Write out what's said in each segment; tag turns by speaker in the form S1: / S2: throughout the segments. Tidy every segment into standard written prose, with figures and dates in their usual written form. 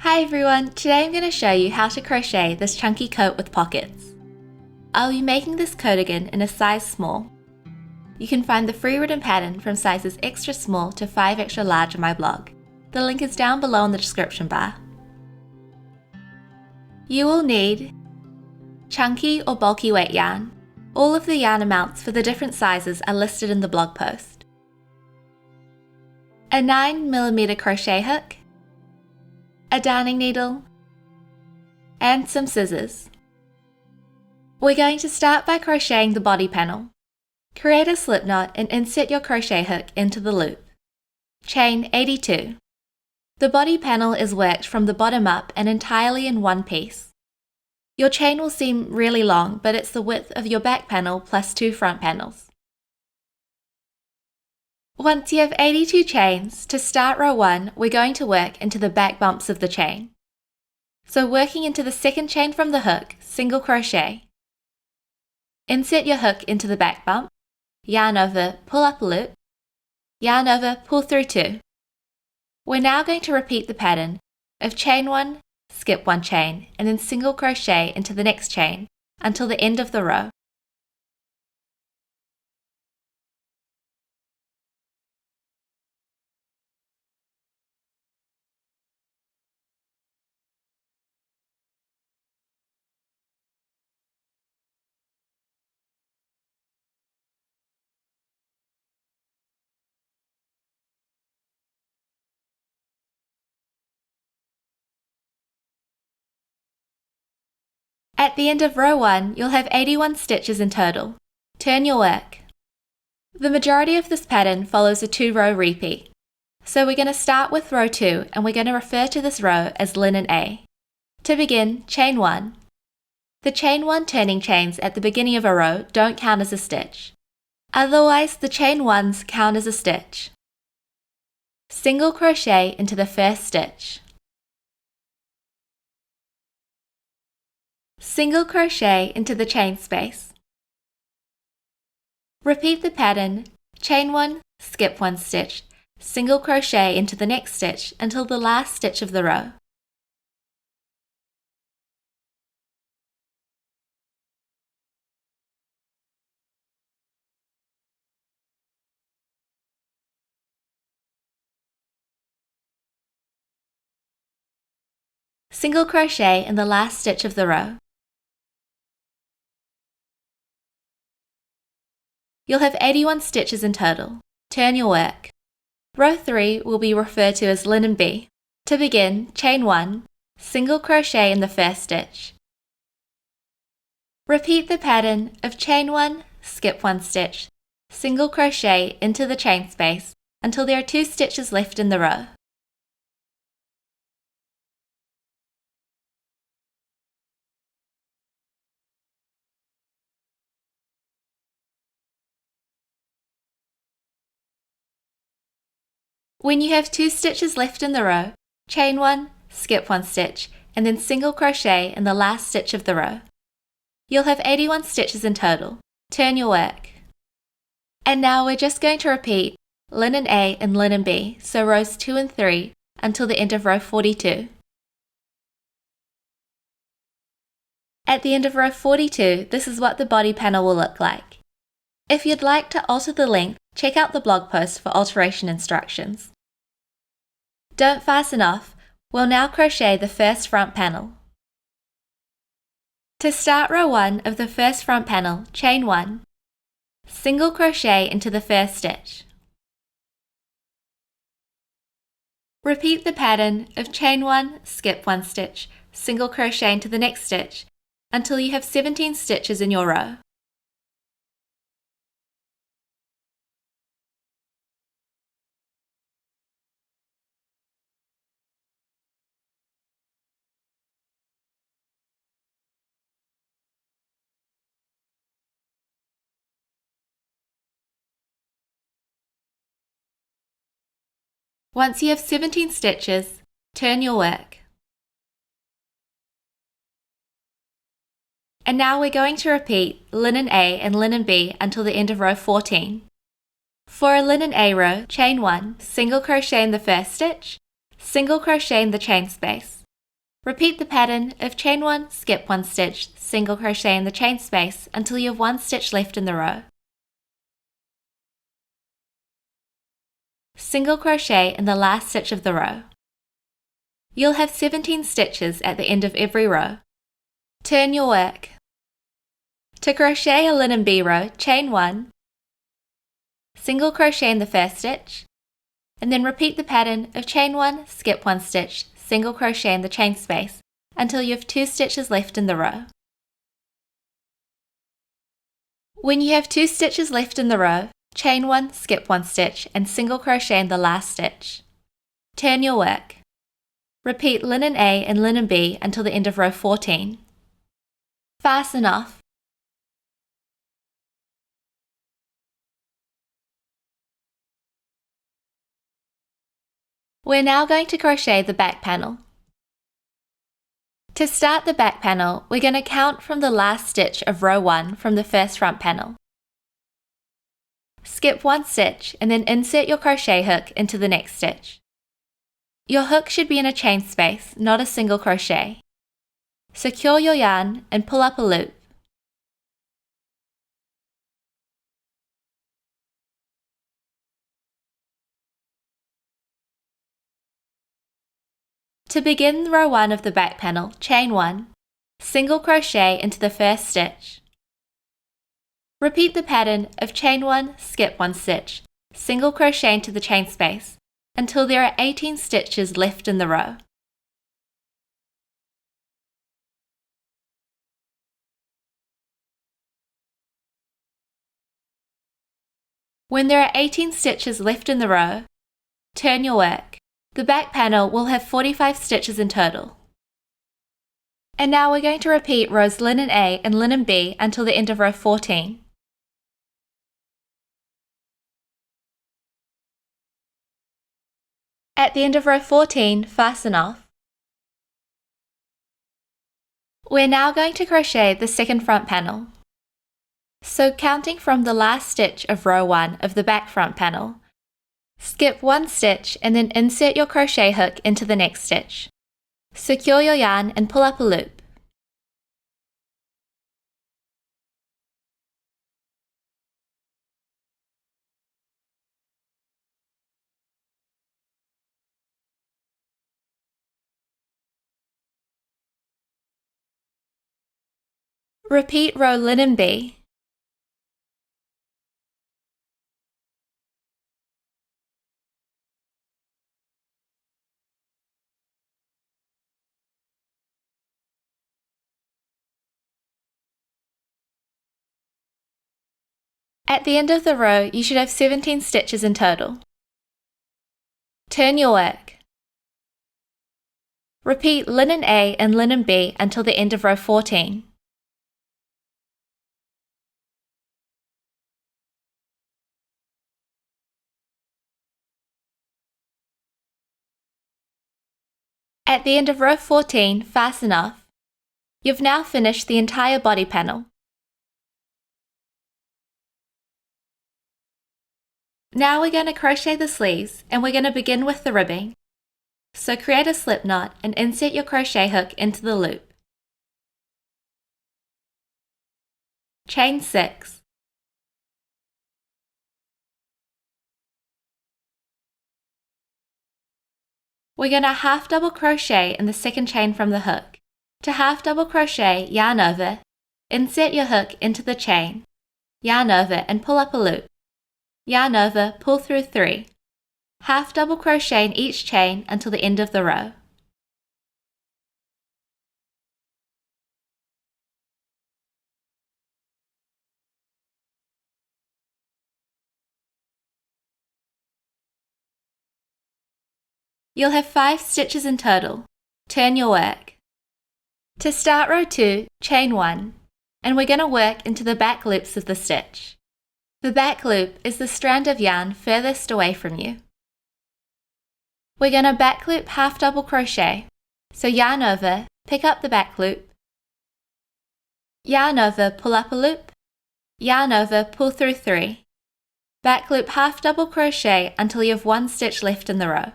S1: Hi everyone, today I'm going to show you how to crochet this chunky coat with pockets. I'll be making this Coatigan in a size small. You can find the free written pattern from sizes extra small to 5 extra large on my blog. The link is down below in the description bar. You will need chunky or bulky weight yarn. All of the yarn amounts for the different sizes are listed in the blog post. A 9mm crochet hook, a darning needle, and some scissors. We're going to start by crocheting the body panel. Create a slip knot and insert your crochet hook into the loop. Chain 82. The body panel is worked from the bottom up and entirely in one piece. Your chain will seem really long, but it's the width of your back panel plus 2 front panels. Once you have 82 chains, to start row 1, we're going to work into the back bumps of the chain. So working into the second chain from the hook, single crochet. Insert your hook into the back bump, yarn over, pull up a loop, yarn over, pull through 2. We're now going to repeat the pattern of chain 1, skip 1 chain, and then single crochet into the next chain until the end of the row. At the end of row 1, you'll have 81 stitches in total. Turn your work. The majority of this pattern follows a 2-row repeat. So we're going to start with row 2 and we're going to refer to this row as linen A. To begin, chain 1. The chain 1 turning chains at the beginning of a row don't count as a stitch. Otherwise, the chain 1s count as a stitch. Single crochet into the first stitch. Single crochet into the chain space. Repeat the pattern, chain 1, skip 1 stitch, single crochet into the next stitch until the last stitch of the row. Single crochet in the last stitch of the row. You'll have 81 stitches in total. Turn your work. Row 3 will be referred to as linen B. To begin, chain 1, single crochet in the first stitch. Repeat the pattern of chain 1, skip 1 stitch, single crochet into the chain space until there are 2 stitches left in the row. When you have 2 stitches left in the row, chain 1, skip 1 stitch, and then single crochet in the last stitch of the row. You'll have 81 stitches in total. Turn your work. And now we're just going to repeat linen A and linen B, so rows 2 and 3, until the end of row 42. At the end of row 42, this is what the body panel will look like. If you'd like to alter the length, check out the blog post for alteration instructions. Don't fasten off, we'll now crochet the first front panel. To start row 1 of the first front panel, chain 1, single crochet into the first stitch. Repeat the pattern of chain 1, skip 1 stitch, single crochet into the next stitch until you have 17 stitches in your row. Once you have 17 stitches, turn your work. And now we're going to repeat linen A and linen B until the end of row 14. For a linen A row, chain 1, single crochet in the first stitch, single crochet in the chain space. Repeat the pattern of chain 1, skip 1 stitch, single crochet in the chain space until you have 1 stitch left in the row. Single crochet in the last stitch of the row. You'll have 17 stitches at the end of every row. Turn your work. To crochet a linen bee row, chain 1, single crochet in the first stitch, and then repeat the pattern of chain 1, skip 1 stitch, single crochet in the chain space until you have 2 stitches left in the row. When you have 2 stitches left in the row, chain 1, skip 1 stitch and single crochet in the last stitch. Turn your work. Repeat linen A and linen B until the end of row 14. Fasten off. We're now going to crochet the back panel. To start the back panel, we're going to count from the last stitch of row 1 from the first front panel. Skip 1 stitch and then insert your crochet hook into the next stitch. Your hook should be in a chain space, not a single crochet. Secure your yarn and pull up a loop. To begin row 1 of the back panel, chain 1, single crochet into the first stitch. Repeat the pattern of chain 1, skip 1 stitch, single crochet into the chain space until there are 18 stitches left in the row. When there are 18 stitches left in the row, turn your work. The back panel will have 45 stitches in total. And now we're going to repeat rows linen A and linen B until the end of row 14. At the end of row 14, fasten off. We're now going to crochet the second front panel. So counting from the last stitch of row 1 of the back front panel, skip 1 stitch and then insert your crochet hook into the next stitch. Secure your yarn and pull up a loop. Repeat row linen B. At the end of the row, you should have 17 stitches in total. Turn your work. Repeat linen A and linen B until the end of row 14. At the end of row 14, fasten off. You've now finished the entire body panel. Now we're going to crochet the sleeves and we're going to begin with the ribbing. So create a slip knot and insert your crochet hook into the loop. Chain 6. We're going to half double crochet in the second chain from the hook. To half double crochet, yarn over, insert your hook into the chain, yarn over and pull up a loop. Yarn over, pull through 3. Half double crochet in each chain until the end of the row. You'll have 5 stitches in total. Turn your work. To start row 2, chain 1, and we're going to work into the back loops of the stitch. The back loop is the strand of yarn furthest away from you. We're going to back loop half double crochet, so yarn over, pick up the back loop, yarn over, pull up a loop, yarn over, pull through 3, back loop half double crochet until you have 1 stitch left in the row.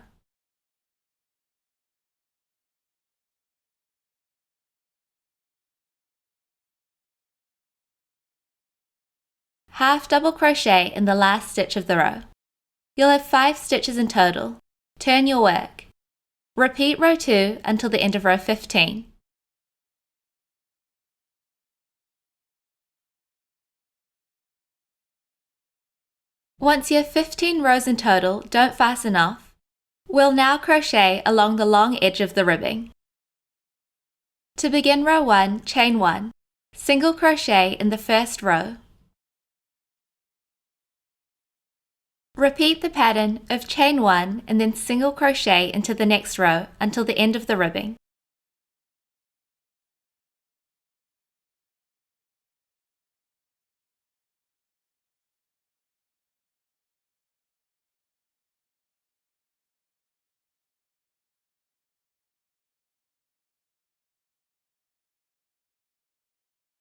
S1: half double crochet in the last stitch of the row. You'll have 5 stitches in total. Turn your work. Repeat row 2 until the end of row 15. Once you have 15 rows in total, don't fasten off. We'll now crochet along the long edge of the ribbing. To begin row 1, chain 1, single crochet in the first row. Repeat the pattern of chain 1 and then single crochet into the next row until the end of the ribbing.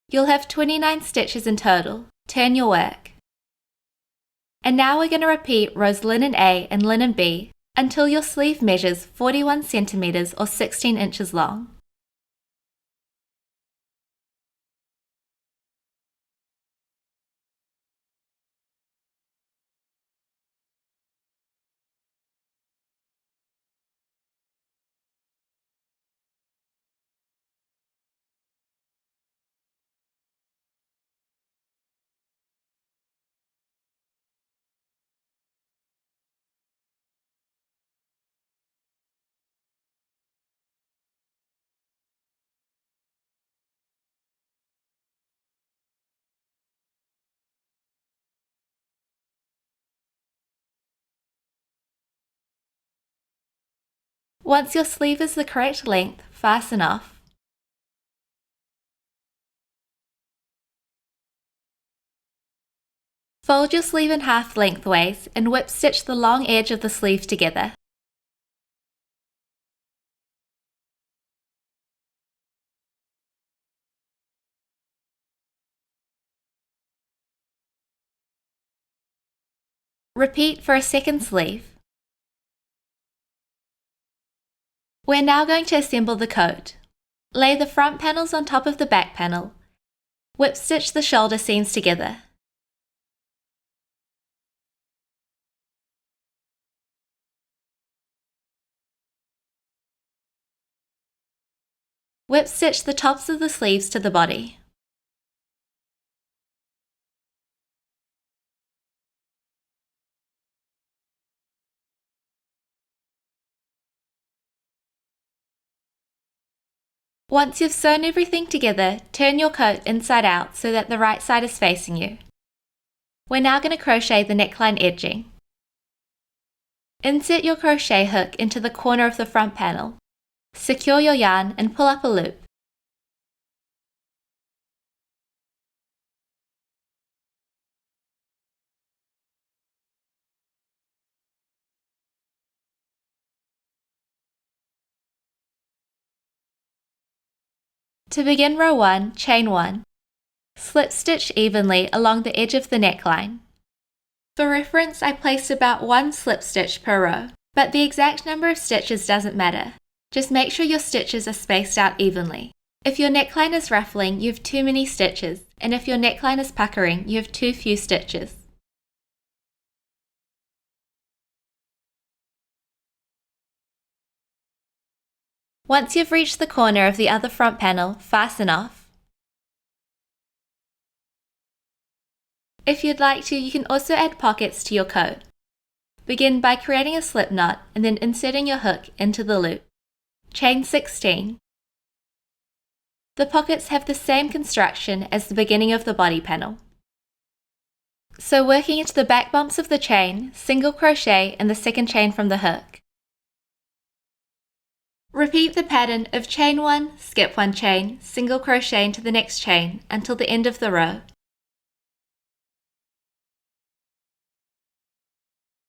S1: You'll have 29 stitches in total. Turn your work. And now we're going to repeat rows linen A and linen B until your sleeve measures 41 centimeters or 16 inches long. Once your sleeve is the correct length, fasten off. Fold your sleeve in half lengthways and whip stitch the long edge of the sleeve together. Repeat for a second sleeve. We're now going to assemble the coat. Lay the front panels on top of the back panel. Whip stitch the shoulder seams together. Whip stitch the tops of the sleeves to the body. Once you've sewn everything together, turn your coat inside out so that the right side is facing you. We're now going to crochet the neckline edging. Insert your crochet hook into the corner of the front panel. Secure your yarn and pull up a loop. To begin row 1, chain 1. Slip stitch evenly along the edge of the neckline. For reference, I placed about 1 slip stitch per row, but the exact number of stitches doesn't matter. Just make sure your stitches are spaced out evenly. If your neckline is ruffling, you have too many stitches, and if your neckline is puckering, you have too few stitches. Once you've reached the corner of the other front panel, fasten off. If you'd like to, you can also add pockets to your coat. Begin by creating a slip knot and then inserting your hook into the loop. Chain 16. The pockets have the same construction as the beginning of the body panel. So working into the back bumps of the chain, single crochet in the second chain from the hook. Repeat the pattern of chain 1, skip 1 chain, single crochet into the next chain until the end of the row.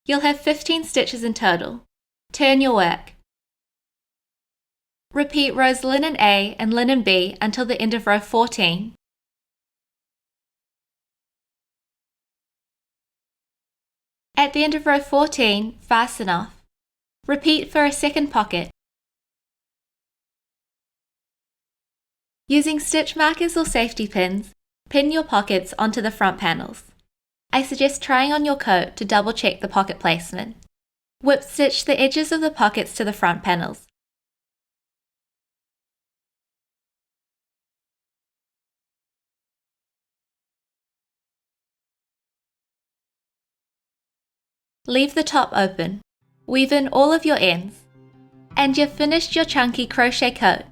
S1: You'll have 15 stitches in total. Turn your work. Repeat rows linen A and linen B until the end of row 14. At the end of row 14, fasten off. Repeat for a second pocket. Using stitch markers or safety pins, pin your pockets onto the front panels. I suggest trying on your coat to double check the pocket placement. Whip stitch the edges of the pockets to the front panels. Leave the top open. Weave in all of your ends. And you've finished your chunky crochet coat.